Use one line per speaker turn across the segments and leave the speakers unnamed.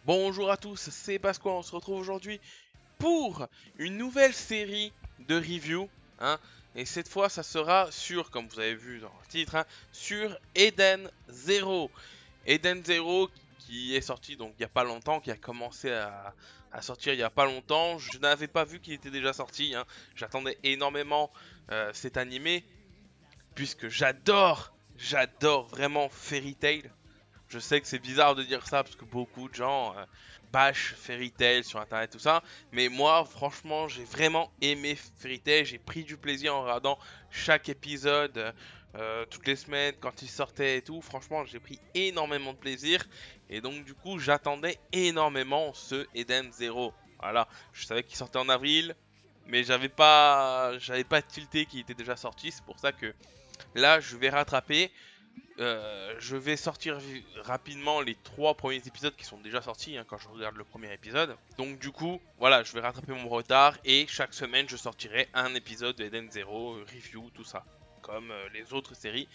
Bonjour à tous, c'est Pasqua, on se retrouve aujourd'hui pour une nouvelle série de reviews, hein, et cette fois ça sera sur, comme vous avez vu dans le titre, hein, sur Eden Zero. Eden Zero qui est sorti donc il n'y a pas longtemps, qui a commencé à sortir il n'y a pas longtemps. Je n'avais pas vu qu'il était déjà sorti, hein. J'attendais énormément cet animé, puisque j'adore vraiment Fairy Tail. Je sais que c'est bizarre de dire ça parce que beaucoup de gens bâchent Fairy Tail sur internet, tout ça. Mais moi, franchement, j'ai vraiment aimé Fairy Tail. J'ai pris du plaisir en regardant chaque épisode toutes les semaines quand il sortait et tout. Franchement, j'ai pris énormément de plaisir. Et donc, du coup, j'attendais énormément ce Eden Zero. Voilà, je savais qu'il sortait en avril. Mais j'avais pas tilté qu'il était déjà sorti. C'est pour ça que là, je vais rattraper. Je vais sortir rapidement les 3 premiers épisodes qui sont déjà sortis, hein, quand je regarde le premier épisode. Donc du coup, voilà, je vais rattraper mon retard et chaque semaine je sortirai un épisode de Eden Zero, review, tout ça. Comme les autres séries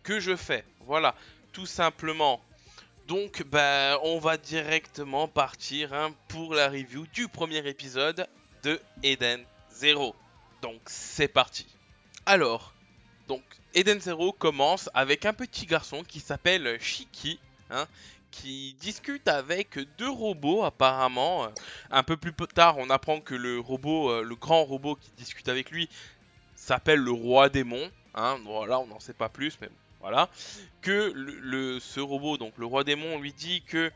que je fais. Voilà, tout simplement. Donc bah, on va directement partir, hein, pour la review du premier épisode de Eden Zero. Donc c'est parti. Alors, donc, Eden Zero commence avec un petit garçon qui s'appelle Shiki, hein, qui discute avec deux robots apparemment. Un peu plus tard, on apprend que le robot, le grand robot qui discute avec lui, s'appelle le roi démon. Hein, voilà, on n'en sait pas plus, mais voilà. Que ce robot, donc le roi démon, lui dit que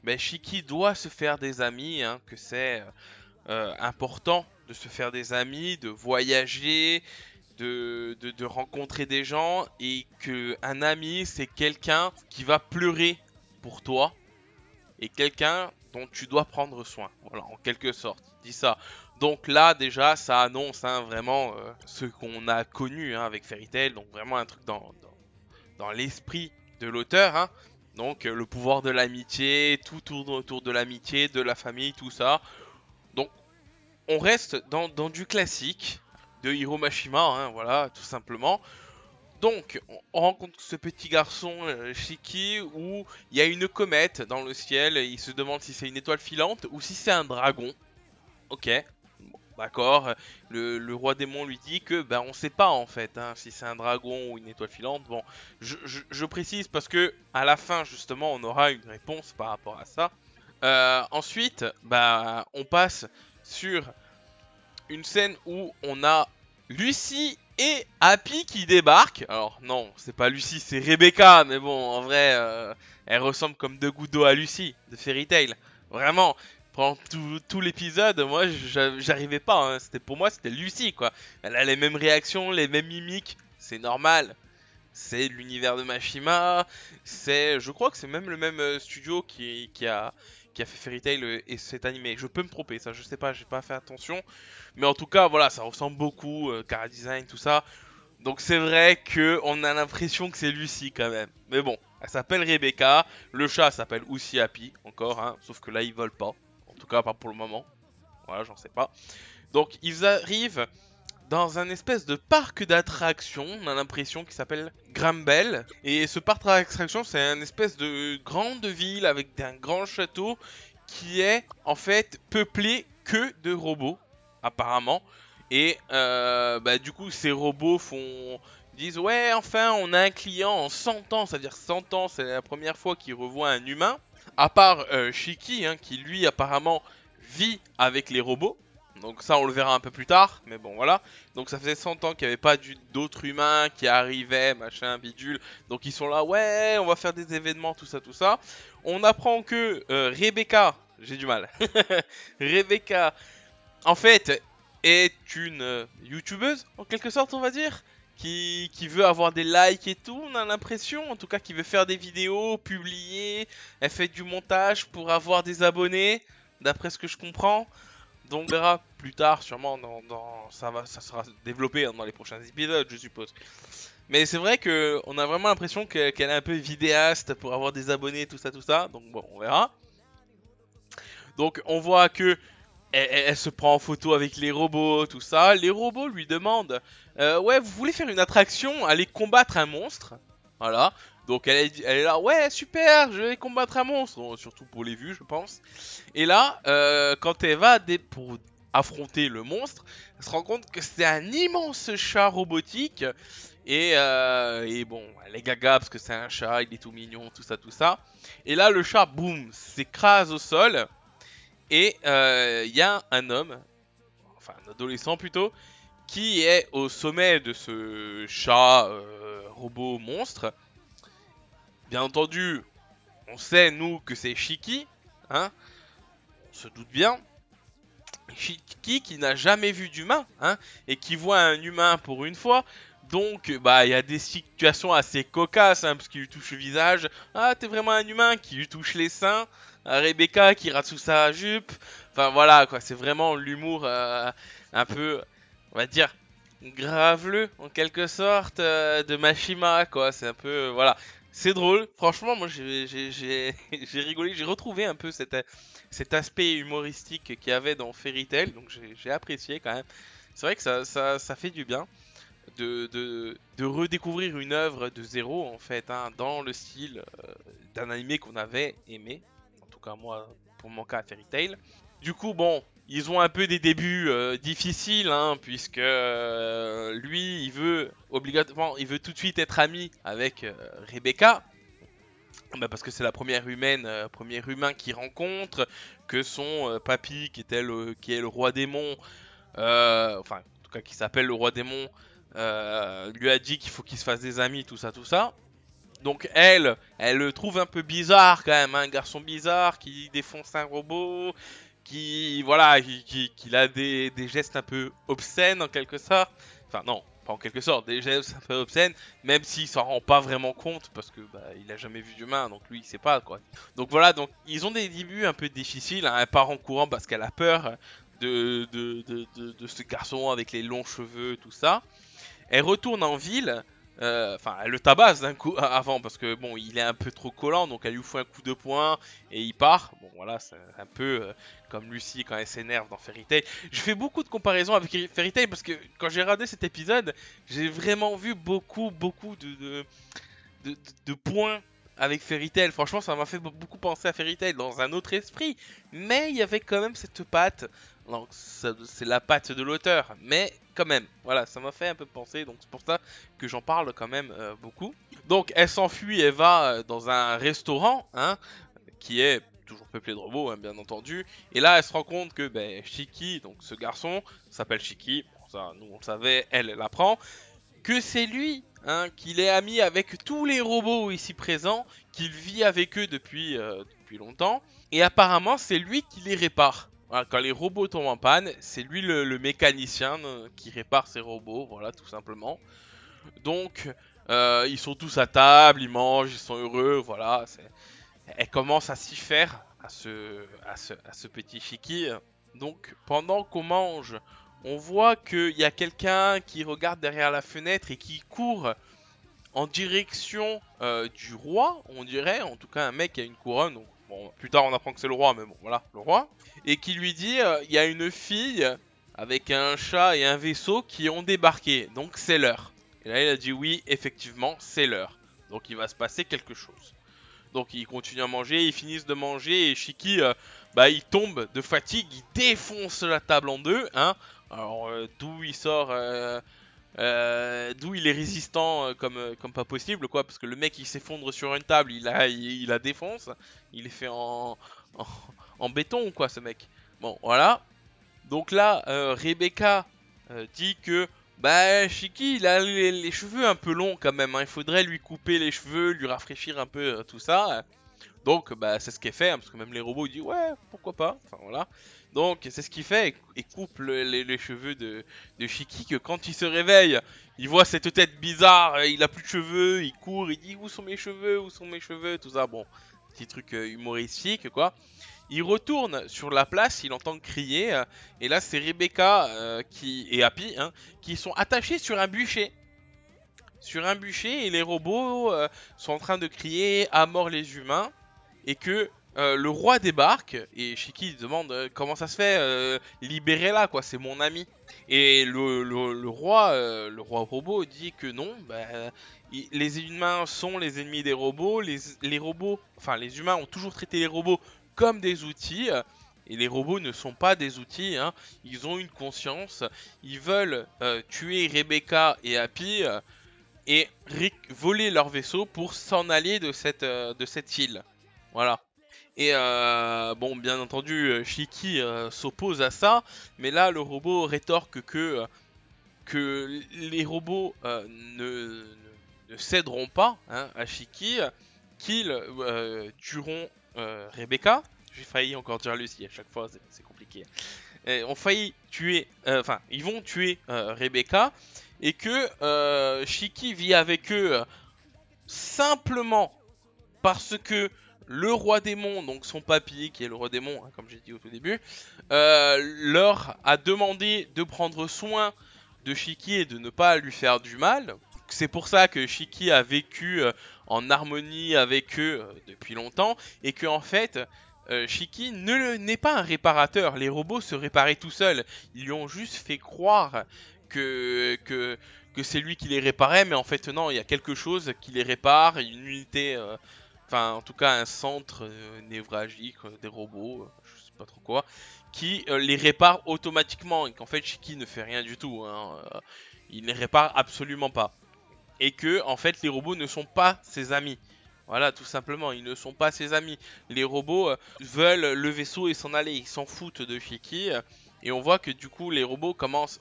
ben, Shiki doit se faire des amis, hein, que c'est important de se faire des amis, de voyager, de rencontrer des gens, et que un ami c'est quelqu'un qui va pleurer pour toi et quelqu'un dont tu dois prendre soin. Voilà, en quelque sorte, il dit ça. Donc là déjà ça annonce, hein, vraiment ce qu'on a connu, hein, avec Fairy Tail, donc vraiment un truc dans l'esprit de l'auteur, hein. Donc le pouvoir de l'amitié, tout tourne autour de l'amitié, de la famille, tout ça. Donc on reste dans du classique de Hiro Mashima, hein, voilà, tout simplement. Donc, on rencontre ce petit garçon Shiki où il y a une comète dans le ciel. Et il se demande si c'est une étoile filante ou si c'est un dragon. Ok, bon, d'accord. Le roi démon lui dit que ben on sait pas en fait, hein, si c'est un dragon ou une étoile filante. Bon, je précise parce que à la fin justement on aura une réponse par rapport à ça. Ensuite, bah on passe sur une scène où on a Lucy et Happy qui débarquent. Alors non, c'est pas Lucy, c'est Rebecca, mais bon, en vrai, elle ressemble comme deux gouttes d'eau à Lucy de Fairy Tail. Vraiment, pendant tout l'épisode, moi, j'arrivais pas, hein. Pour moi, c'était Lucy, quoi. Elle a les mêmes réactions, les mêmes mimiques, c'est normal. C'est l'univers de Mashima, je crois que c'est même le même studio qui a fait Fairy Tail et cet animé. Je peux me tromper, ça je sais pas, j'ai pas fait attention. Mais en tout cas, voilà, ça ressemble beaucoup, Cara Design, tout ça. Donc c'est vrai que on a l'impression que c'est Lucy quand même. Mais bon, elle s'appelle Rebecca, le chat s'appelle aussi Happy, encore, hein, sauf que là ils volent pas. En tout cas, pas pour le moment. Voilà, j'en sais pas. Donc ils arrivent dans un espèce de parc d'attractions, on a l'impression, qui s'appelle Granbell. Et ce parc d'attractions, c'est un espèce de grande ville avec un grand château qui est en fait peuplé que de robots, apparemment. Et bah, du coup, ces robots disent ouais, enfin, on a un client en 100 ans, c'est-à-dire 100 ans, c'est la première fois qu'il revoit un humain. À part Shiki, hein, qui lui apparemment vit avec les robots. Donc ça on le verra un peu plus tard, mais bon voilà. Donc ça faisait 100 ans qu'il n'y avait pas d'autres humains qui arrivaient, machin, bidule. Donc ils sont là, ouais, on va faire des événements, tout ça, tout ça. On apprend que Rebecca, j'ai du mal, Rebecca, en fait, est une youtubeuse, en quelque sorte on va dire. Qui veut avoir des likes et tout, on a l'impression, en tout cas qui veut faire des vidéos, publier, elle fait du montage pour avoir des abonnés, d'après ce que je comprends. Donc on verra plus tard, sûrement, ça sera développé, hein, dans les prochains épisodes, je suppose. Mais c'est vrai que on a vraiment l'impression qu'elle est un peu vidéaste pour avoir des abonnés, tout ça, tout ça. Donc bon, on verra. Donc on voit que elle se prend en photo avec les robots, tout ça. Les robots lui demandent ouais, vous voulez faire une attraction, aller combattre un monstre. Voilà. Donc elle est là, ouais super, je vais combattre un monstre, bon, surtout pour les vues je pense. Et là, quand elle va pour affronter le monstre, elle se rend compte que c'est un immense chat robotique. Et bon, elle est gaga parce que c'est un chat, il est tout mignon, tout ça, tout ça. Et là le chat, boum, s'écrase au sol. Et il y a un homme, enfin un adolescent plutôt, qui est au sommet de ce chat robot monstre. Bien entendu, on sait nous que c'est Shiki, hein, on se doute bien. Shiki qui n'a jamais vu d'humain, hein, et qui voit un humain pour une fois. Donc, bah, il y a des situations assez cocasses, hein, parce qu'il lui touche le visage. Ah, t'es vraiment un humain qui lui touche les seins. Rebecca qui rate sous sa jupe. Enfin, voilà, quoi, c'est vraiment l'humour un peu, on va dire, graveleux, en quelque sorte, de Mashima, quoi. C'est un peu, voilà. C'est drôle, franchement, moi j'ai rigolé, j'ai retrouvé un peu cet aspect humoristique qu'il y avait dans Fairy Tail, donc j'ai apprécié quand même. C'est vrai que ça fait du bien de redécouvrir une œuvre de zéro en fait, hein, dans le style d'un animé qu'on avait aimé, en tout cas moi pour mon cas Fairy Tail. Du coup bon, ils ont un peu des débuts difficiles, hein, puisque lui il veut obligatoirement, il veut tout de suite être ami avec Rebecca. Bah parce que c'est la première humaine, premier humain qu'il rencontre, que son papy qui est le roi démon, enfin en tout cas qui s'appelle le roi démon, lui a dit qu'il faut qu'il se fasse des amis, tout ça, tout ça. Donc elle le trouve un peu bizarre quand même, hein, un garçon bizarre qui défonce un robot, qui voilà, qui a des gestes un peu obscènes en quelque sorte. Enfin non, pas en quelque sorte, des gestes un peu obscènes, même s'il s'en rend pas vraiment compte parce que bah, il a jamais vu d'humain, donc lui il sait pas quoi. Donc voilà, donc ils ont des débuts un peu difficiles, hein, elle part en courant parce qu'elle a peur de ce garçon avec les longs cheveux, tout ça. Elle retourne en ville. Enfin, elle le tabasse d'un coup avant parce que bon, il est un peu trop collant, donc elle lui fout un coup de poing et il part. Bon, voilà, c'est un peu comme Lucy quand elle s'énerve dans Fairy Tail. Je fais beaucoup de comparaisons avec Fairy Tail parce que quand j'ai regardé cet épisode, j'ai vraiment vu beaucoup de points avec Fairy Tail. Franchement, ça m'a fait beaucoup penser à Fairy Tail dans un autre esprit, mais il y avait quand même cette patte. Donc, c'est la patte de l'auteur, mais quand même, voilà, ça m'a fait un peu penser. Donc, c'est pour ça que j'en parle quand même beaucoup. Donc, elle s'enfuit, elle va dans un restaurant, hein, qui est toujours peuplé de robots, hein, bien entendu. Et là, elle se rend compte que ben, Shiki, donc ce garçon, s'appelle Shiki. Bon, ça, nous on le savait, elle l'apprend que c'est lui, hein, qu'il est ami avec tous les robots ici présents, qu'il vit avec eux depuis longtemps, et apparemment c'est lui qui les répare. Voilà, quand les robots tombent en panne, c'est lui le mécanicien qui répare ces robots, voilà tout simplement. Donc ils sont tous à table, ils mangent, ils sont heureux, voilà. Elle commence à s'y faire à ce petit Shiki. Donc pendant qu'on mange, on voit qu'il y a quelqu'un qui regarde derrière la fenêtre et qui court en direction du roi, on dirait, en tout cas un mec qui a une couronne. Donc, bon, plus tard on apprend que c'est le roi, mais bon voilà, le roi. Et qui lui dit, il y a une fille avec un chat et un vaisseau qui ont débarqué, donc c'est l'heure. Et là il a dit oui, effectivement, c'est l'heure. Donc il va se passer quelque chose. Donc ils continuent à manger, ils finissent de manger et Shiki, bah, il tombe de fatigue, il défonce la table en deux, hein. Alors d'où il sort, d'où il est résistant comme pas possible quoi, parce que le mec il s'effondre sur une table, il la défonce, il est fait en, en béton quoi ce mec. Bon voilà, donc là Rebecca dit que bah Shiki il a les cheveux un peu longs quand même, hein. Il faudrait lui couper les cheveux, lui rafraîchir un peu tout ça. Donc bah c'est ce qui est fait, hein, parce que même les robots ils disent ouais pourquoi pas, enfin voilà. Donc c'est ce qu'il fait et coupe les cheveux de Shiki, que quand il se réveille, il voit cette tête bizarre, il a plus de cheveux, il court, il dit où sont mes cheveux, où sont mes cheveux, tout ça, bon, petit truc humoristique quoi. Il retourne sur la place, il entend crier, et là c'est Rebecca et Happy, hein, qui sont attachés sur un bûcher. Sur un bûcher, et les robots sont en train de crier à mort les humains, et que le roi débarque et Shiki demande comment ça se fait, libérez-la quoi, c'est mon ami. Et le roi robot dit que non, bah, les humains sont les ennemis des robots, les robots, enfin les humains ont toujours traité les robots comme des outils. Et les robots ne sont pas des outils, hein. Ils ont une conscience, ils veulent tuer Rebecca et Happy et voler leur vaisseau pour s'en aller de cette île. Voilà. Et bon, bien entendu, Shiki s'oppose à ça, mais là, le robot rétorque que les robots ne céderont pas, hein, à Shiki, qu'ils tueront Rebecca. J'ai failli encore dire Lucie, à chaque fois, c'est compliqué. Ont failli tuer, enfin, ils vont tuer Rebecca, et que Shiki vit avec eux simplement parce que le roi démon, donc son papy, qui est le roi démon, hein, comme j'ai dit au tout début, leur a demandé de prendre soin de Shiki et de ne pas lui faire du mal. C'est pour ça que Shiki a vécu en harmonie avec eux depuis longtemps, et que en fait, Shiki n'est pas un réparateur. Les robots se réparaient tout seuls. Ils lui ont juste fait croire que c'est lui qui les réparait, mais en fait non, il y a quelque chose qui les répare, une unité, enfin en tout cas un centre névralgique des robots, je sais pas trop quoi, qui les répare automatiquement, et qu'en fait Shiki ne fait rien du tout, hein, il ne les répare absolument pas. Et que en fait les robots ne sont pas ses amis. Voilà, tout simplement, ils ne sont pas ses amis. Les robots veulent le vaisseau et s'en aller, ils s'en foutent de Shiki, et on voit que du coup les robots commencent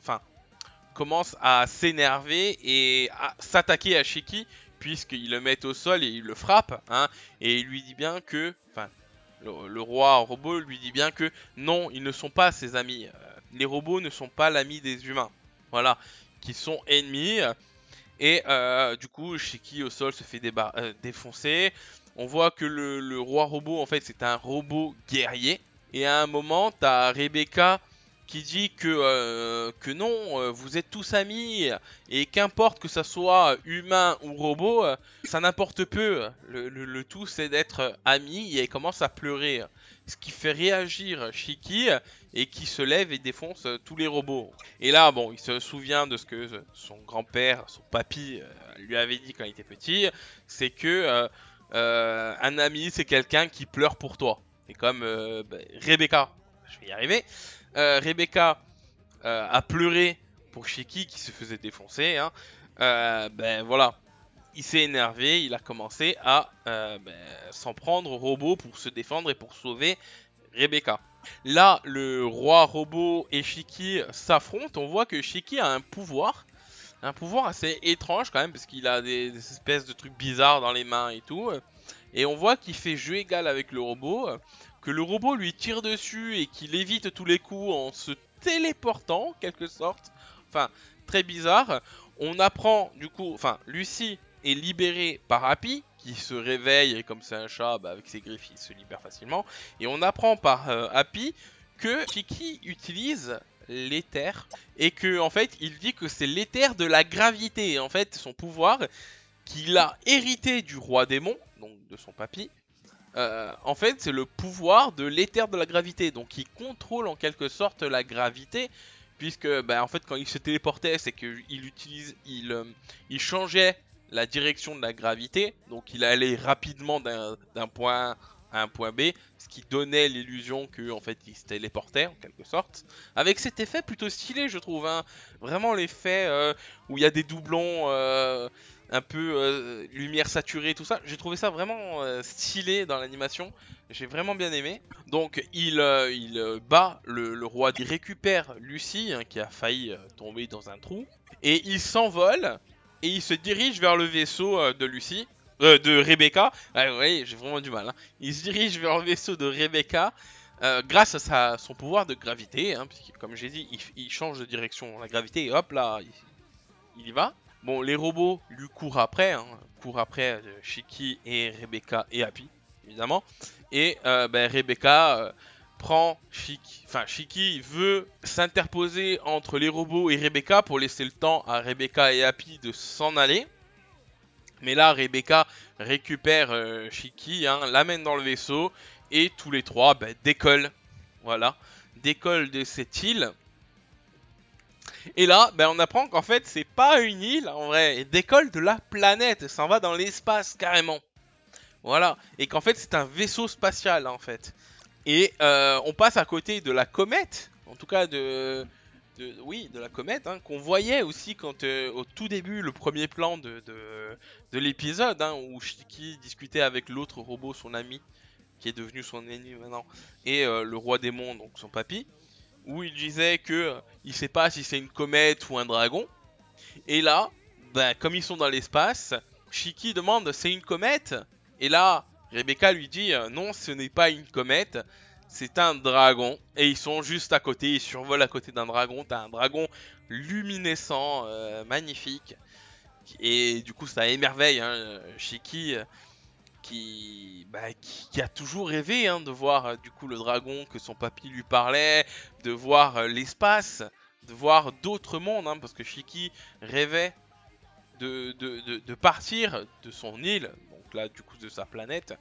à s'énerver et à s'attaquer à Shiki, puisqu'ils le mettent au sol et ils le frappent, hein, et il lui dit bien que, enfin, le roi robot lui dit bien que non, ils ne sont pas ses amis. Les robots ne sont pas l'ami des humains. Voilà, qui sont ennemis. Et du coup, Shiki au sol se fait défoncer. On voit que le roi robot, en fait, c'est un robot guerrier. Et à un moment, t'as Rebecca qui dit que non, vous êtes tous amis, et qu'importe que ça soit humain ou robot, ça n'importe peu. Le tout, c'est d'être amis, et elle commence à pleurer. Ce qui fait réagir Shiki, et qui se lève et défonce tous les robots. Et là, bon, il se souvient de ce que son grand-père, son papy, lui avait dit quand il était petit, c'est que un ami, c'est quelqu'un qui pleure pour toi. Et comme Rebecca, je vais y arriver, Rebecca a pleuré pour Shiki qui se faisait défoncer, hein. Ben voilà, il s'est énervé, il a commencé à s'en prendre au robot pour se défendre et pour sauver Rebecca. Là, le roi robot et Shiki s'affrontent. On voit que Shiki a un pouvoir assez étrange quand même, parce qu'il a des espèces de trucs bizarres dans les mains et tout. Et on voit qu'il fait jeu égal avec le robot, que le robot lui tire dessus et qu'il évite tous les coups en se téléportant, en quelque sorte. Enfin, très bizarre. On apprend du coup, enfin, Lucie est libérée par Happy, qui se réveille, et comme c'est un chat, bah, avec ses griffes, il se libère facilement. Et on apprend par Happy que Shiki utilise l'éther, et que en fait, il dit que c'est l'éther de la gravité. Et en fait, son pouvoir, qu'il a hérité du roi démon, donc de son papy, en fait, c'est le pouvoir de l'éther de la gravité. Donc, il contrôle en quelque sorte la gravité, puisque, en fait, quand il se téléportait, c'est il changeait la direction de la gravité. Donc, il allait rapidement d'un point à un point B, ce qui donnait l'illusion que, en fait, il se téléportait en quelque sorte. Avec cet effet plutôt stylé, je trouve, hein. Vraiment l'effet où il y a des doublons. Un peu lumière saturée, tout ça. J'ai trouvé ça vraiment stylé dans l'animation. J'ai vraiment bien aimé. Donc il bat le roi, il récupère Lucie, hein, qui a failli tomber dans un trou. Et il s'envole et il se dirige vers le vaisseau de Lucie. De Rebecca. Ah, ouais, j'ai vraiment du mal, hein. Il se dirige vers le vaisseau de Rebecca. Grâce à son pouvoir de gravité, hein, puisque comme j'ai dit, il change de direction la gravité et hop là, il y va. Bon, les robots lui courent après, hein, Shiki et Rebecca et Happy, évidemment. Et Rebecca prend Shiki. Enfin, Shiki veut s'interposer entre les robots et Rebecca pour laisser le temps à Rebecca et Happy de s'en aller. Mais là, Rebecca récupère Shiki, hein, l'amène dans le vaisseau Et tous les trois décollent. Voilà, décollent de cette île. Et là, on apprend qu'en fait, c'est pas une île en vrai. Ils décollent de la planète. Ça en va dans l'espace carrément. Voilà. Et qu'en fait, c'est un vaisseau spatial en fait. Et on passe à côté de la comète. En tout cas, de la comète, hein, qu'on voyait aussi quand au tout début, le premier plan de l'épisode, hein, où Shiki discutait avec l'autre robot, son ami, qui est devenu son ennemi maintenant, et le roi démon, donc son papy, où il disait que il sait pas si c'est une comète ou un dragon. Et là, comme ils sont dans l'espace, Shiki demande c'est une comète. Et là, Rebecca lui dit non, ce n'est pas une comète, c'est un dragon. Et ils sont juste à côté, ils survolent à côté d'un dragon. T'as un dragon luminescent, magnifique. Et du coup, ça émerveille hein, Shiki. Qui a toujours rêvé hein, de voir du coup le dragon que son papy lui parlait, de voir l'espace, de voir d'autres mondes, hein, parce que Shiki rêvait de partir de son île, donc là du coup de sa planète,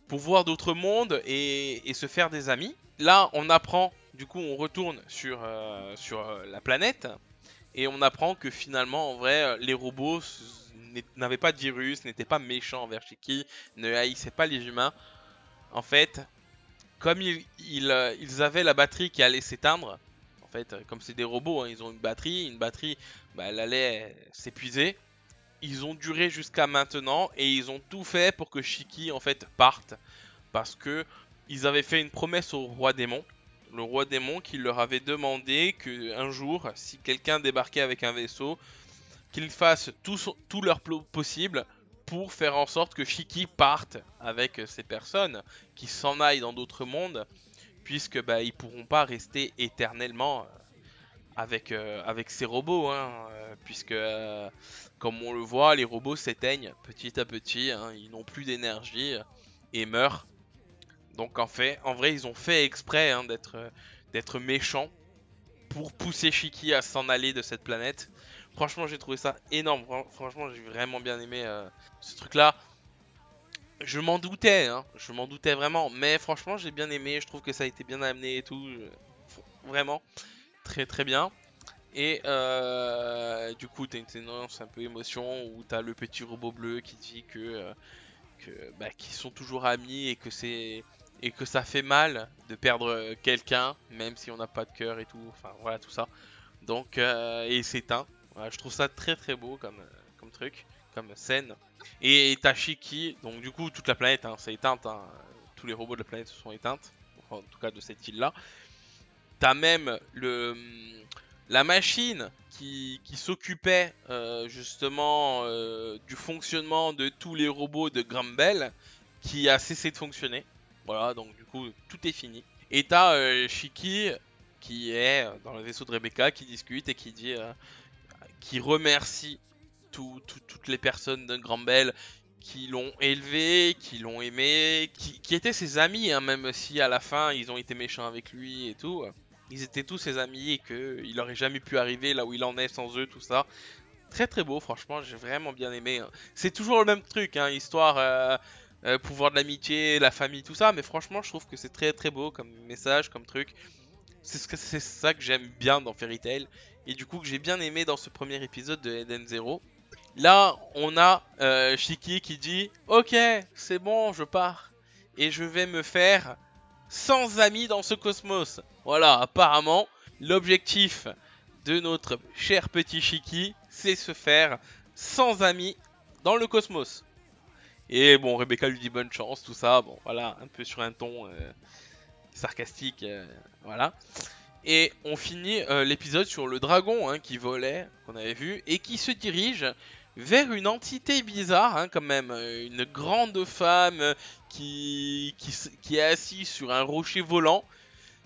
pour voir d'autres mondes et se faire des amis. Là on apprend, du coup on retourne sur la planète, et on apprend que finalement en vrai les robots n'avaient pas de virus, n'étaient pas méchants envers Shiki, ne haïssaient pas les humains. En fait, comme ils avaient la batterie qui allait s'éteindre, en fait, comme c'est des robots, hein, ils ont une batterie elle allait s'épuiser. Ils ont duré jusqu'à maintenant et ils ont tout fait pour que Shiki en fait parte, parce que ils avaient fait une promesse au roi démon. Le roi démon qui leur avait demandé que un jour, si quelqu'un débarquait avec un vaisseau, qu'ils fassent tout leur possible pour faire en sorte que Shiki parte avec ces personnes, qui s'en aillent dans d'autres mondes, puisque ils pourront pas rester éternellement avec ces robots, hein, puisque comme on le voit, les robots s'éteignent petit à petit, hein, ils n'ont plus d'énergie et meurent. Donc en vrai, ils ont fait exprès hein, d'être méchants pour pousser Shiki à s'en aller de cette planète. Franchement, j'ai trouvé ça énorme. Franchement, j'ai vraiment bien aimé ce truc-là. Je m'en doutais, hein. Je m'en doutais vraiment. Mais franchement, j'ai bien aimé. Je trouve que ça a été bien amené et tout. Vraiment, très très bien. Et du coup, t'as une séquence un peu émotion où t'as le petit robot bleu qui dit qu'ils sont toujours amis et que ça fait mal de perdre quelqu'un, même si on n'a pas de cœur et tout. Enfin voilà tout ça. Donc et il s'éteint. Voilà, je trouve ça très très beau comme truc, comme scène. Et Tashiki, donc du coup toute la planète hein, s'est éteinte. Hein. Tous les robots de la planète se sont éteintes. Enfin, en tout cas de cette île là. T'as même la machine qui s'occupait justement du fonctionnement de tous les robots de Grumble qui a cessé de fonctionner. Voilà, donc du coup tout est fini. Et t'as Shiki qui est dans le vaisseau de Rebecca qui discute et qui dit qui remercie toutes les personnes de Grumble qui l'ont élevé, qui l'ont aimé, qui étaient ses amis, hein, même si à la fin ils ont été méchants avec lui et tout. Ils étaient tous ses amis et qu'il aurait jamais pu arriver là où il en est sans eux, tout ça. Très très beau, franchement, j'ai vraiment bien aimé. Hein. C'est toujours le même truc, hein, histoire, pouvoir de l'amitié, la famille, tout ça, mais franchement, je trouve que c'est très très beau comme message, comme truc. C'est ça que j'aime bien dans Fairy Tail, et du coup que j'ai bien aimé dans ce premier épisode de Eden Zero. Là, on a Shiki qui dit « Ok, c'est bon, je pars, et je vais me faire 100 amis dans ce cosmos. » Voilà, apparemment, l'objectif de notre cher petit Shiki, c'est se faire 100 amis dans le cosmos. Et bon, Rebecca lui dit bonne chance, tout ça, bon voilà, un peu sur un ton sarcastique, voilà. Et on finit l'épisode sur le dragon hein, qui volait, qu'on avait vu, et qui se dirige vers une entité bizarre, hein, quand même, une grande femme qui est assise sur un rocher volant,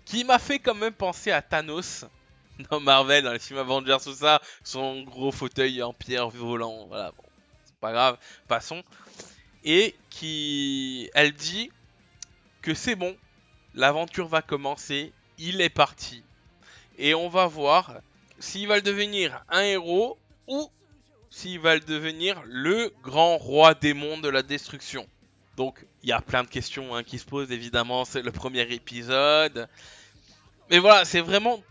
qui m'a fait quand même penser à Thanos dans Marvel, dans les films Avengers, tout ça, son gros fauteuil en pierre volant, voilà, bon, c'est pas grave, passons. Et elle dit que c'est bon, l'aventure va commencer, il est parti. Et on va voir s'il va devenir un héros ou s'il va devenir le grand roi démon de la destruction. Donc il y a plein de questions hein, qui se posent évidemment, c'est le premier épisode. Mais voilà, c'est vraiment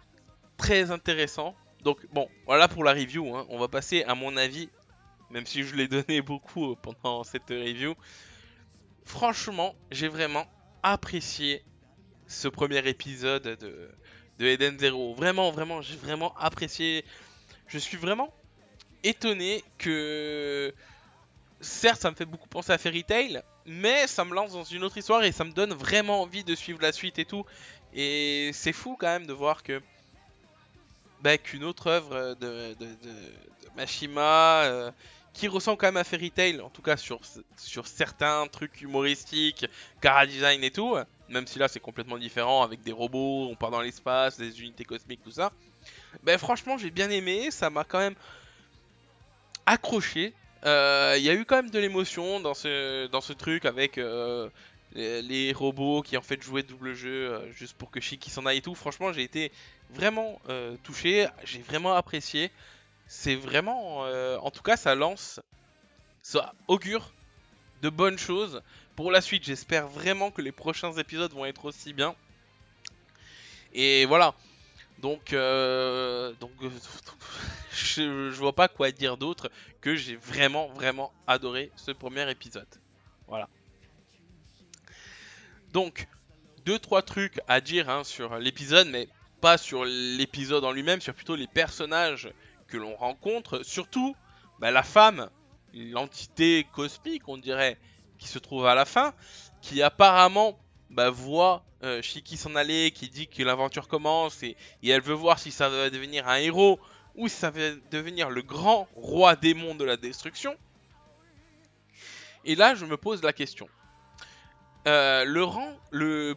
très intéressant. Donc bon, voilà pour la review, hein. On va passer à mon avis, même si je l'ai donné beaucoup pendant cette review. Franchement, j'ai vraiment apprécié ce premier épisode de Eden Zero. Vraiment, vraiment, j'ai vraiment apprécié. Je suis vraiment étonné que certes, ça me fait beaucoup penser à Fairy Tail, mais ça me lance dans une autre histoire et ça me donne vraiment envie de suivre la suite et tout. Et c'est fou quand même de voir que bah, qu'une autre œuvre de Mashima qui ressemble quand même à Fairy Tail, en tout cas sur certains trucs humoristiques, cara design et tout, même si là c'est complètement différent avec des robots, on part dans l'espace, des unités cosmiques, tout ça. Ben franchement j'ai bien aimé, ça m'a quand même accroché. Il y a eu quand même de l'émotion dans ce truc avec les robots qui en fait jouaient double jeu juste pour que Shiki s'en aille et tout. Franchement, j'ai été vraiment touché, j'ai vraiment apprécié. C'est vraiment, en tout cas, ça augure de bonnes choses pour la suite. J'espère vraiment que les prochains épisodes vont être aussi bien. Et voilà. Donc je vois pas quoi dire d'autre que j'ai vraiment vraiment adoré ce premier épisode. Voilà. Donc deux trois trucs à dire hein, sur l'épisode, mais pas sur l'épisode en lui-même, sur plutôt les personnages que l'on rencontre, surtout bah, la femme, l'entité cosmique on dirait, qui se trouve à la fin, qui apparemment bah, voit Shiki s'en aller, qui dit que l'aventure commence et elle veut voir si ça va devenir un héros ou si ça va devenir le grand roi démon de la destruction. Et là je me pose la question. Le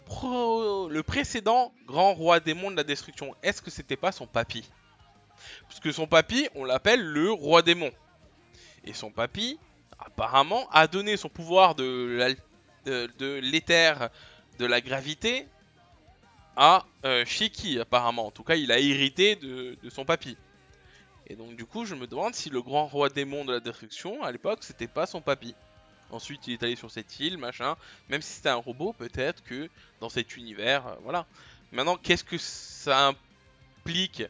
précédent grand roi démon de la destruction, est-ce que c'était pas son papy? Parce que son papy, on l'appelle le roi démon. Et son papy, apparemment, a donné son pouvoir de l'éther de la gravité à Shiki, apparemment. En tout cas, il a hérité de son papy. Et donc, du coup, je me demande si le grand roi démon de la destruction, à l'époque, c'était pas son papy. Ensuite, il est allé sur cette île, machin. Même si c'était un robot, peut-être que dans cet univers, voilà. Maintenant, qu'est-ce que ça implique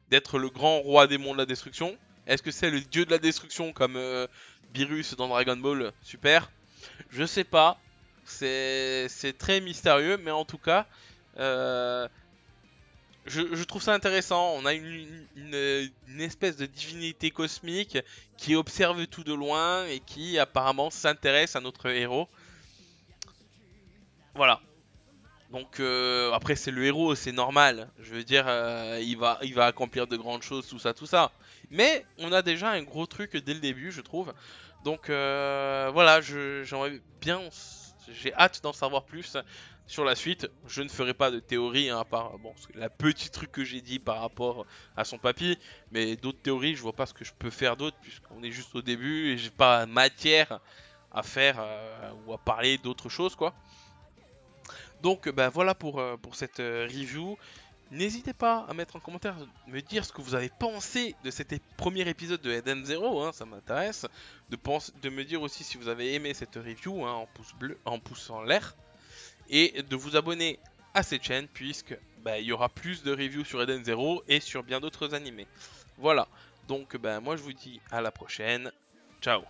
d'être le grand roi démon de la destruction? Est-ce que c'est le dieu de la destruction comme Beerus dans Dragon Ball Super? Je sais pas. C'est très mystérieux, mais en tout cas, euh, je trouve ça intéressant. On a une espèce de divinité cosmique qui observe tout de loin et qui apparemment s'intéresse à notre héros. Voilà. Donc après c'est le héros, c'est normal. Je veux dire, il va accomplir de grandes choses, tout ça, tout ça. Mais on a déjà un gros truc dès le début, je trouve. Donc voilà, j'aimerais bien, j'ai hâte d'en savoir plus sur la suite. Je ne ferai pas de théorie, hein, à part bon, la petite truc que j'ai dit par rapport à son papy. Mais d'autres théories, je vois pas ce que je peux faire d'autre puisqu'on est juste au début et j'ai pas matière à faire ou à parler d'autres choses quoi. Donc bah, voilà pour cette review. N'hésitez pas à mettre en commentaire, me dire ce que vous avez pensé de cet premier épisode de Eden Zero, hein, ça m'intéresse. De me dire aussi si vous avez aimé cette review hein, en pouce bleu, en pouce en l'air. Et de vous abonner à cette chaîne puisque bah, il y aura plus de reviews sur Eden Zero et sur bien d'autres animés. Voilà, donc bah, moi je vous dis à la prochaine. Ciao.